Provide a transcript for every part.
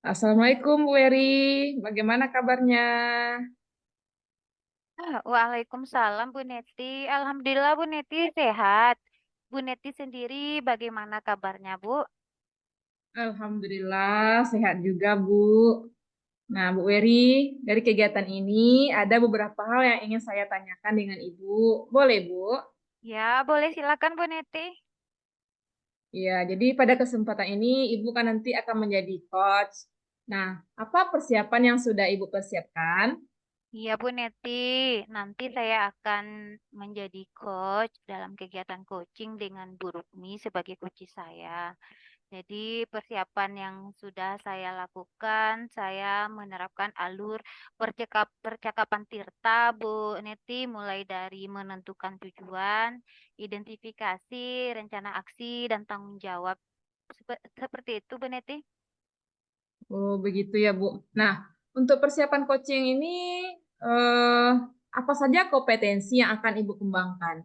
Assalamualaikum Bu Eri, bagaimana kabarnya? Waalaikumsalam Bu Neti. Alhamdulillah Bu Neti sehat. Bu Neti sendiri bagaimana kabarnya Bu? Alhamdulillah sehat juga Bu. Nah Bu Eri, dari kegiatan ini ada beberapa hal yang ingin saya tanyakan dengan Ibu. Boleh Bu? Ya, boleh silakan Bu Neti. Ya, jadi pada kesempatan ini Ibu kan nanti akan menjadi coach. Nah, apa persiapan yang sudah Ibu persiapkan? Iya Bu Neti, nanti saya akan menjadi coach dalam kegiatan coaching dengan Bu Rukmi sebagai coach saya. Jadi persiapan yang sudah saya lakukan, saya menerapkan alur percakapan Tirta, Bu Neti, mulai dari menentukan tujuan, identifikasi, rencana aksi, dan tanggung jawab. Seperti itu, Bu Neti. Oh, begitu ya Bu. Nah, untuk persiapan coaching ini, eh, apa saja kompetensi yang akan Ibu kembangkan?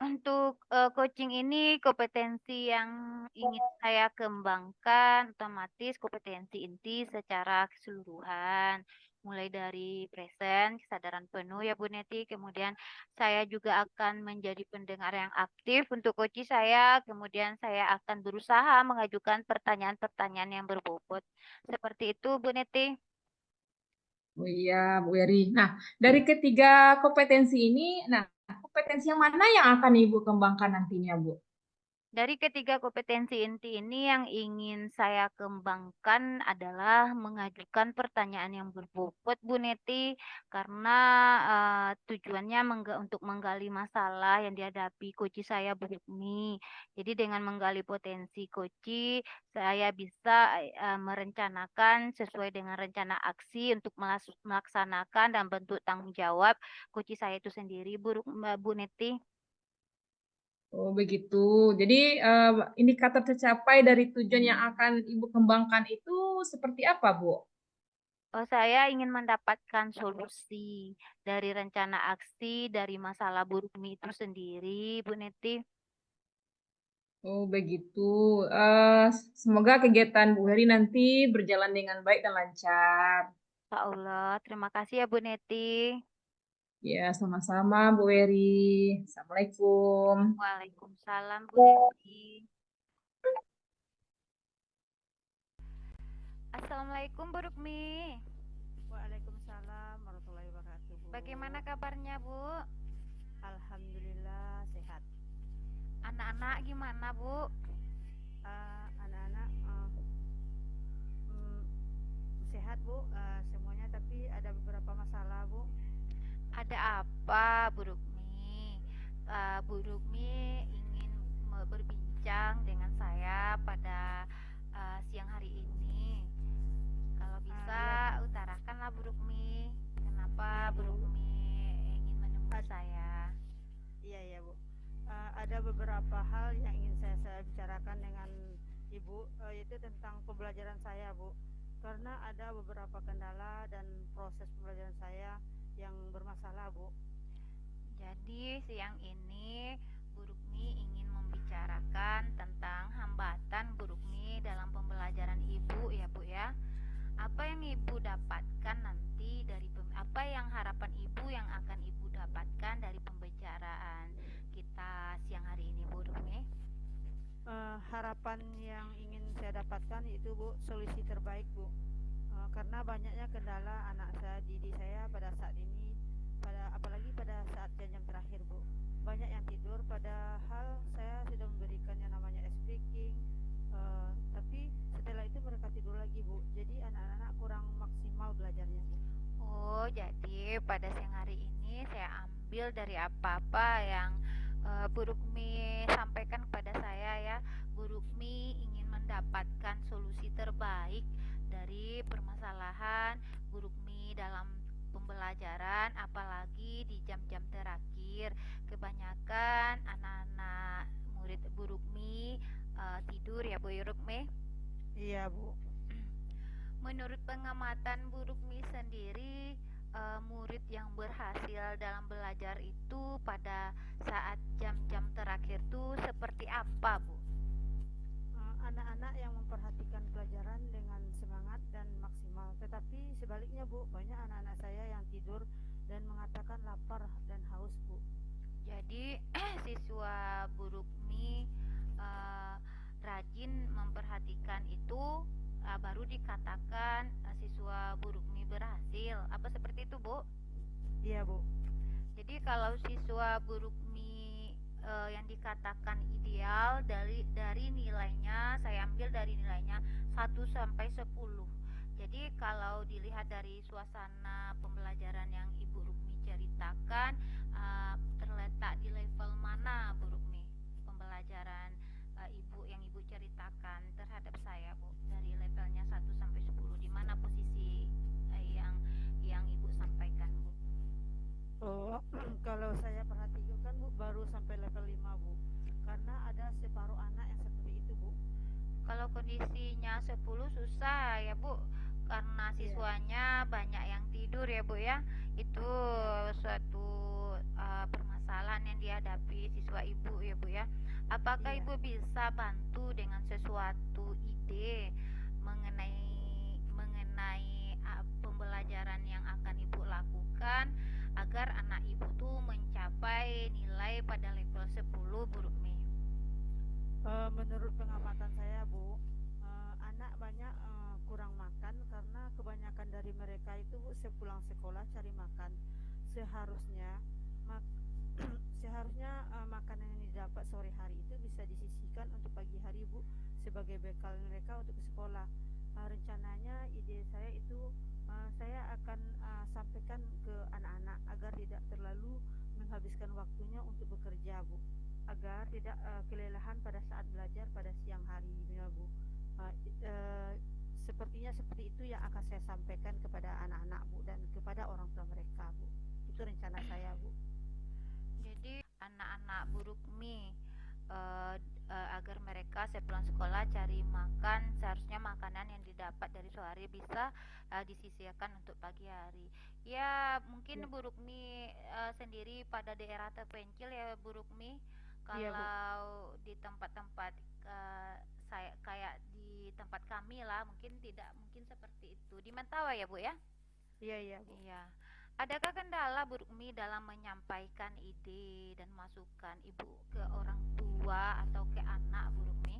Untuk coaching ini kompetensi yang ingin saya kembangkan otomatis kompetensi inti secara keseluruhan mulai dari present, kesadaran penuh ya Bu Neti. Kemudian saya juga akan menjadi pendengar yang aktif untuk coach saya. Kemudian saya akan berusaha mengajukan pertanyaan-pertanyaan yang berbobot. Seperti itu Bu Neti. Oh iya, Bu Eri. Nah, dari ketiga kompetensi ini, nah, kompetensi yang mana yang akan Ibu kembangkan nantinya, Bu? Dari ketiga kompetensi inti ini yang ingin saya kembangkan adalah mengajukan pertanyaan yang berbobot Bu Neti karena tujuannya untuk menggali masalah yang dihadapi koci saya Bu Hukmi. Jadi dengan menggali potensi koci, saya bisa merencanakan sesuai dengan rencana aksi untuk melaksanakan dan bentuk tanggung jawab koci saya itu sendiri Bu Neti. Oh, begitu. Jadi, indikator tercapai dari tujuan yang akan Ibu kembangkan itu seperti apa, Bu? Oh, saya ingin mendapatkan solusi dari rencana aksi dari masalah buruk mie itu sendiri, Bu Neti. Oh, begitu. Eh, Semoga kegiatan Bu Eri nanti berjalan dengan baik dan lancar. Insya Allah, terima kasih ya Bu Neti. Ya, sama-sama, Bu Eri. Assalamualaikum. Waalaikumsalam Bu Neti. Assalamualaikum Bu Rukmi. Waalaikumsalam warahmatullahi wabarakatuh, Bu. Bagaimana kabarnya Bu? Alhamdulillah sehat. Anak-anak gimana Bu? Anak-anak mm, sehat, Bu. Semuanya, tapi ada beberapa masalah, Bu. Ada apa Bu Rukmi? Bu Rukmi ingin berbincang dengan saya pada siang hari ini. Kalau bisa Iya, Bu. utarakanlah Bu Rukmi. Kenapa Iya, Bu Bu. Rukmi ingin menemui Ad- saya? iya, ya, Bu. Ada beberapa hal yang ingin saya bicarakan dengan Ibu, yaitu tentang pembelajaran saya, Bu. Karena ada beberapa kendala dan proses pembelajaran saya yang bermasalah, Bu. Jadi siang ini Bu Rukmi ingin membicarakan tentang hambatan Bu Rukmi dalam pembelajaran Ibu ya Bu ya. Apa yang Ibu dapatkan nanti dari apa yang harapan Ibu yang akan Ibu dapatkan dari pembicaraan kita siang hari ini Bu Rumi? Harapan yang ingin saya dapatkan itu, Bu, solusi terbaik, Bu. Karena banyaknya kendala anak saya, didik saya pada saat ini, apalagi pada saat jam-jam terakhir, Bu. Banyak yang tidur, padahal saya sudah memberikan yang namanya speaking, tapi setelah itu mereka tidur lagi, Bu. Jadi anak-anak kurang maksimal belajarnya, Bu. Oh, jadi pada siang hari ini saya ambil dari apa-apa yang Bu Rukmi sampaikan kepada saya ya. Bu Rukmi ingin mendapatkan solusi terbaik dari permasalahan Bu Rukmi dalam pembelajaran, apalagi di jam-jam terakhir. Kebanyakan anak-anak murid Bu Rukmi tidur ya Bu Rukmi. Iya, Bu. Menurut pengamatan Bu Rukmi sendiri, murid yang berhasil dalam belajar itu pada saat jam-jam terakhir itu seperti apa, Bu? Anak-anak yang memperhatikan pelajaran dengan semangat Bu, banyak anak-anak saya yang tidur dan mengatakan lapar dan haus, Bu. Jadi siswa Bu Rukmi eh, rajin memperhatikan itu, baru dikatakan siswa Bu Rukmi berhasil. Apa seperti itu, Bu? Iya, Bu. Jadi kalau siswa Bu Rukmi yang dikatakan ideal dari nilainya, saya ambil dari nilainya 1 sampai 10. Jadi kalau dilihat dari suasana pembelajaran yang Ibu Rukmi ceritakan, terletak di level mana Bu Rukmi pembelajaran Ibu yang Ibu ceritakan terhadap saya, Bu, dari levelnya 1 sampai 10, di mana posisi yang Ibu sampaikan, Bu? Oh, kalau saya perhatikan, Bu, baru sampai level 5, Bu. Karena ada separuh anak yang seperti itu, Bu. Kalau kondisinya 10 susah ya, Bu, karena Iya. siswanya banyak yang tidur ya, Bu ya. Itu suatu permasalahan yang dihadapi siswa Ibu ya, Bu ya. Apakah Iya. Ibu bisa bantu dengan sesuatu ide mengenai pembelajaran yang akan Ibu lakukan agar anak Ibu tuh mencapai nilai pada level 10, Bu Rukmi? Menurut pengamatan saya, Bu, anak banyak kurang makan karena kebanyakan dari mereka itu, Bu, sepulang sekolah cari makan. Seharusnya mak seharusnya makanan yang didapat sore hari itu bisa disisihkan untuk pagi hari, Bu, sebagai bekal mereka untuk ke sekolah. Rencananya ide saya itu saya akan sampaikan ke anak-anak agar tidak terlalu menghabiskan waktunya untuk bekerja, Bu, agar tidak kelelahan pada saat belajar pada siang hari, ya, Bu. Sepertinya seperti itu yang akan saya sampaikan kepada anak-anak, Bu, dan kepada orang tua mereka, Bu. Itu rencana saya, Bu. Jadi anak-anak Bu Rukmi agar mereka sepulang sekolah cari makan, seharusnya makanan yang didapat dari sore bisa disisihkan untuk pagi hari. Ya mungkin Ya. Bu Rukmi sendiri pada daerah terpencil ya, Bu Rukmi. Iya, Bu. Kalau di tempat-tempat saya kayak di tempat kami lah, mungkin tidak mungkin seperti itu. Di Mentawai ya, Bu ya? Iya, Bu. Iya. Adakah kendala Bu Rukmi dalam menyampaikan ide dan masukan Ibu ke orang tua atau ke anak, Bu Rukmi?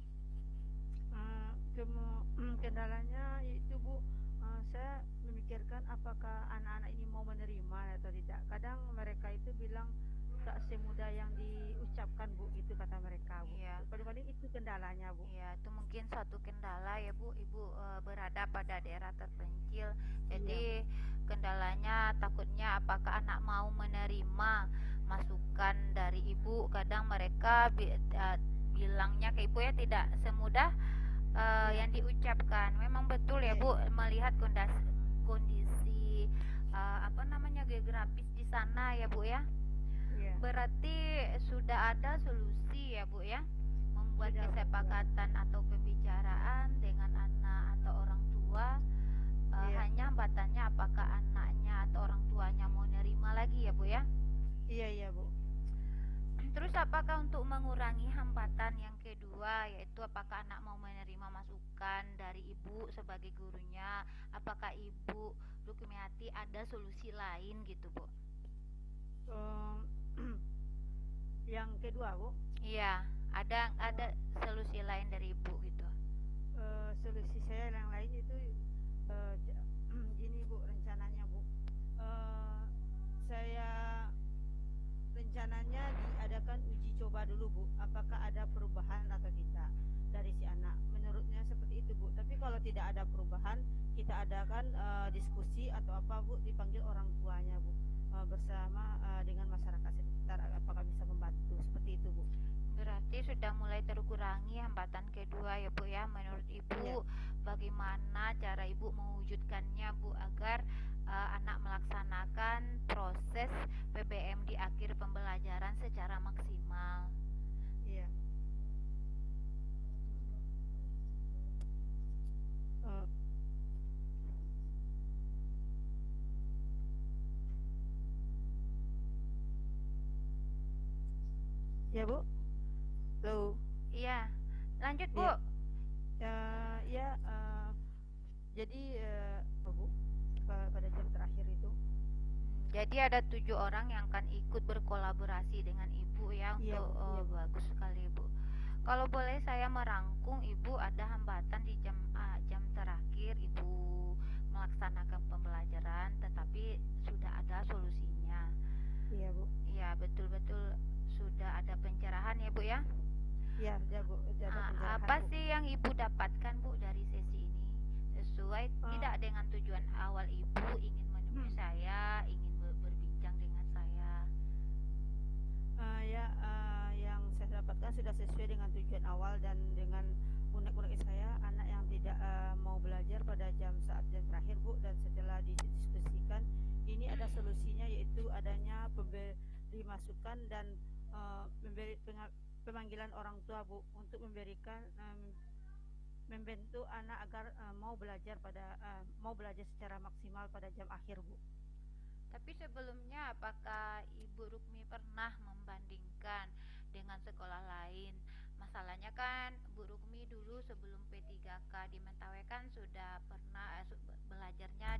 Kendalanya itu, Bu, saya memikirkan apakah anak-anak ini mau menerima atau tidak. Kadang mereka itu bilang tak semudah yang diucapkan, Bu, gitu kata mereka, Bu. Iya. Paling-paling itu kendalanya, Bu. Iya, itu mungkin suatu kendala ya, Bu. Ibu berada pada daerah terpencil. Jadi kendalanya takutnya apakah anak mau menerima masukan dari Ibu. Kadang mereka bilangnya ke Ibu ya tidak semudah yang diucapkan. Memang betul ya, Bu, melihat kondisi geografis di sana ya, Bu ya. Iya. Berarti sudah ada solusi ya, Bu ya, membuat Sudah, Bu, kesepakatan atau pembicaraan dengan anak atau orang tua. Hanya hambatannya apakah anaknya atau orang tuanya mau nerima lagi ya, Bu ya. Iya, Bu. Terus apakah untuk mengurangi hambatan yang kedua, yaitu apakah anak mau menerima masukan dari Ibu sebagai gurunya? Apakah Ibu Rukmiati ada solusi lain gitu, Bu? Yang kedua, Bu? Iya, ada solusi lain dari Ibu gitu. Solusi saya yang lain itu gini, Bu, rencananya, Bu. Saya rencananya diadakan uji coba dulu, Bu. Apakah ada perubahan atau tidak dari si anak? Menurutnya seperti itu, Bu. Tapi kalau tidak ada perubahan, kita adakan diskusi atau apa, Bu, dipanggil orang tuanya, Bu, bersama dengan masyarakat sekitar. Apakah bisa membantu seperti itu, Bu? Berarti sudah mulai terkurangi hambatan kedua ya, Bu ya. Menurut Ibu bagaimana cara Ibu mewujudkannya, Bu, agar anak melaksanakan proses PBM di akhir pembelajaran secara maksimal? Iya. Ya, Bu. Halo. Iya, lanjut, Bu. Jadi Bu, pada jam terakhir itu. Jadi ada 7 orang yang akan ikut berkolaborasi dengan Ibu ya Iya, untuk Bu. Iya, Bu. bagus sekali Ibu. Kalau boleh saya merangkum Ibu, ada hambatan di jam terakhir Ibu melaksanakan pembelajaran, tetapi sudah ada solusinya. Iya, Bu. Iya, betul-betul sudah ada pencerahan ya Bu ya. Iya, ada, Bu. Ada pencerahan, Apa Bu. sih yang Ibu dapatkan Bu dari sesi ini? Sesuai tidak dengan tujuan awal Ibu ingin menemui saya, ingin berbincang dengan saya? Yang saya dapatkan sudah sesuai dengan tujuan awal dan dengan unek-unek saya, anak yang tidak mau belajar pada saat jam terakhir, Bu, dan setelah didiskusikan, ini ada solusinya, yaitu adanya pemberi masukan dan memberi pemanggilan orang tua, Bu, untuk memberikan membantu anak agar mau belajar secara maksimal pada jam akhir, Bu. Tapi sebelumnya apakah Ibu Rukmi pernah membandingkan dengan sekolah lain? Masalahnya kan Bu Rukmi dulu sebelum P3K di Mentawai kan sudah pernah belajarnya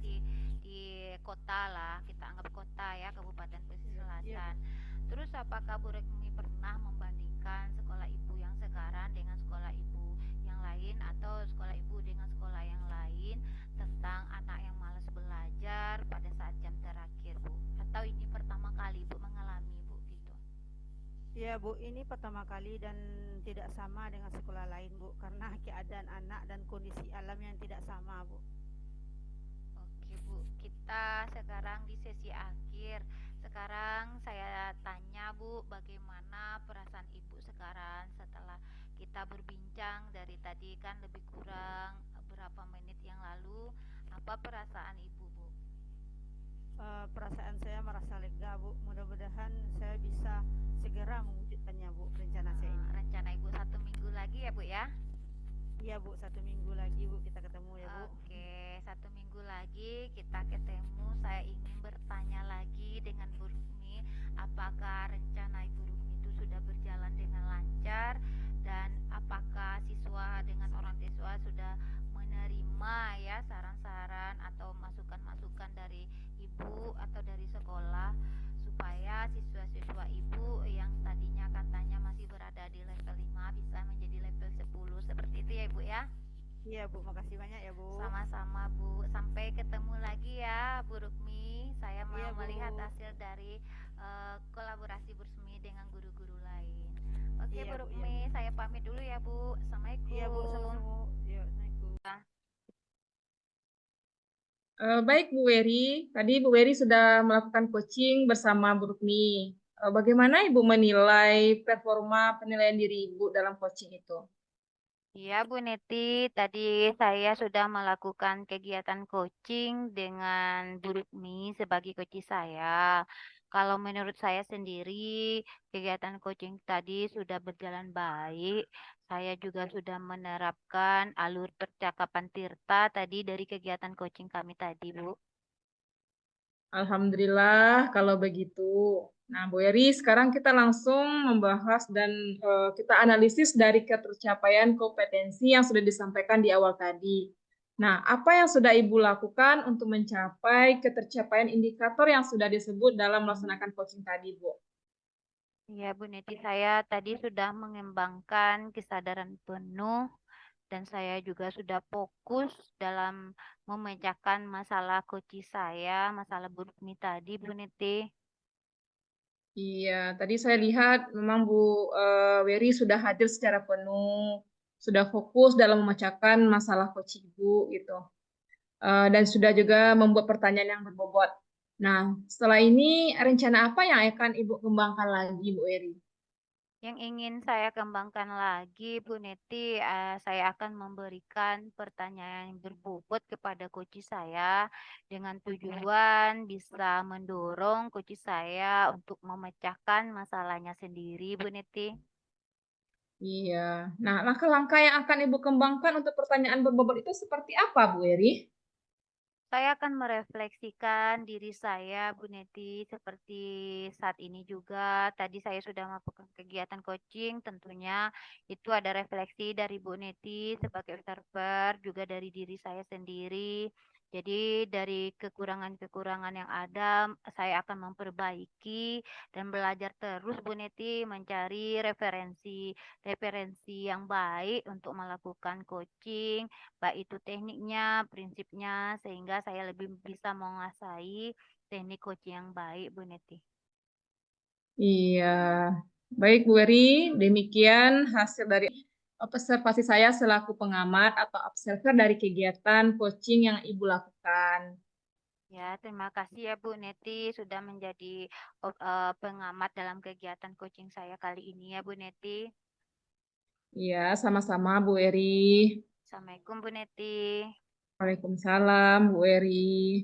di kota lah, kita anggap kota ya, Kabupaten Pesisir Selatan. Terus apakah Bu Rukmi pernah membandingkan sekolah Ibu yang sekarang dengan sekolah Ibu yang lain, atau sekolah Ibu dengan sekolah yang lain, tentang anak yang malas belajar pada saat jam terakhir, Bu? Atau ini pertama kali Bu mengalami, Bu, gitu? Ya, Bu, ini pertama kali dan tidak sama dengan sekolah lain, Bu, karena keadaan anak dan kondisi alam yang tidak sama, Bu. Oke, Bu, kita sekarang di sesi akhir. Sekarang saya tanya, Bu, bagaimana perasaan Ibu sekarang setelah kita berbincang dari tadi kan lebih kurang berapa menit yang lalu? Apa perasaan Ibu, Bu? Perasaan saya merasa lega, Bu. Mudah-mudahan saya bisa segera mewujudkannya, Bu, rencana saya ini. Rencana Ibu 1 minggu lagi ya, Bu ya? Iya, Bu, 1 minggu lagi, Bu, kita ketemu ya, Bu. Oke, 1 minggu lagi kita ketemu. Saya ingin bertanya lagi dengan Bu Rukmi, apakah rencana Ibu Rukmi itu sudah berjalan dengan lancar, dan apakah siswa dengan orang siswa sudah menerima ya saran-saran atau masukan-masukan dari Ibu atau dari sekolah, supaya siswa-siswa Ibu yang tadinya katanya masih berada di level 5 bisa menjadi level 10, seperti itu ya Ibu ya? Iya, Bu, makasih banyak ya, Bu. Sama-sama, Bu. Sampai ketemu lagi ya, Bu Rukmi. Saya mau Iya, Bu. melihat hasil dari kolaborasi bersemi dengan guru-guru lain. Oke, Iya, Bu Bu, Rukmi, iya, Bu. saya pamit dulu ya, Bu. Assalamualaikum. Iya, Bu, sama-sama. Iya, Assalamualaikum. Baik Bu Weri, tadi Bu Weri sudah melakukan coaching bersama Bu Rukmi. Bagaimana Ibu menilai performa penilaian diri Ibu dalam coaching itu? Iya, Bu Neti, tadi saya sudah melakukan kegiatan coaching dengan Bu Rukmi sebagai coach saya. Kalau menurut saya sendiri, kegiatan coaching tadi sudah berjalan baik. Saya juga sudah menerapkan alur percakapan Tirta tadi dari kegiatan coaching kami tadi, Bu. Alhamdulillah kalau begitu. Nah, Bu Eri, sekarang kita langsung membahas dan kita analisis dari ketercapaian kompetensi yang sudah disampaikan di awal tadi. Nah, apa yang sudah Ibu lakukan untuk mencapai ketercapaian indikator yang sudah disebut dalam melaksanakan coaching tadi, Bu? Ya, Bu Neti, saya tadi sudah mengembangkan kesadaran penuh, dan saya juga sudah fokus dalam memecahkan masalah kunci saya, masalah Bu Rukmi tadi, Bu Neti. Iya, tadi saya lihat memang Bu Weri sudah hadir secara penuh, sudah fokus dalam memecahkan masalah coach Ibu gitu. Dan sudah juga membuat pertanyaan yang berbobot. Nah, setelah ini rencana apa yang akan Ibu kembangkan lagi, Bu Weri? Yang ingin saya kembangkan lagi, Bu Neti, saya akan memberikan pertanyaan yang berbobot kepada coach saya dengan tujuan bisa mendorong coach saya untuk memecahkan masalahnya sendiri, Bu Neti. Iya. Nah, langkah-langkah yang akan Ibu kembangkan untuk pertanyaan berbobot itu seperti apa, Bu Weri? Saya akan merefleksikan diri saya, Bu Neti, seperti saat ini juga. Tadi saya sudah melakukan kegiatan coaching, tentunya itu ada refleksi dari Bu Neti sebagai observer, juga dari diri saya sendiri. Jadi dari kekurangan-kekurangan yang ada, saya akan memperbaiki dan belajar terus Bu Neti mencari referensi yang baik untuk melakukan coaching, baik itu tekniknya, prinsipnya, sehingga saya lebih bisa menguasai teknik coaching yang baik Bu Neti. Iya, baik Bu Eri, demikian hasil dari observasi saya selaku pengamat atau observer dari kegiatan coaching yang Ibu lakukan. Ya, terima kasih ya Bu Neti sudah menjadi pengamat dalam kegiatan coaching saya kali ini ya Bu Neti. Iya, sama-sama Bu Eri. Assalamualaikum Bu Neti. Waalaikumsalam Bu Eri.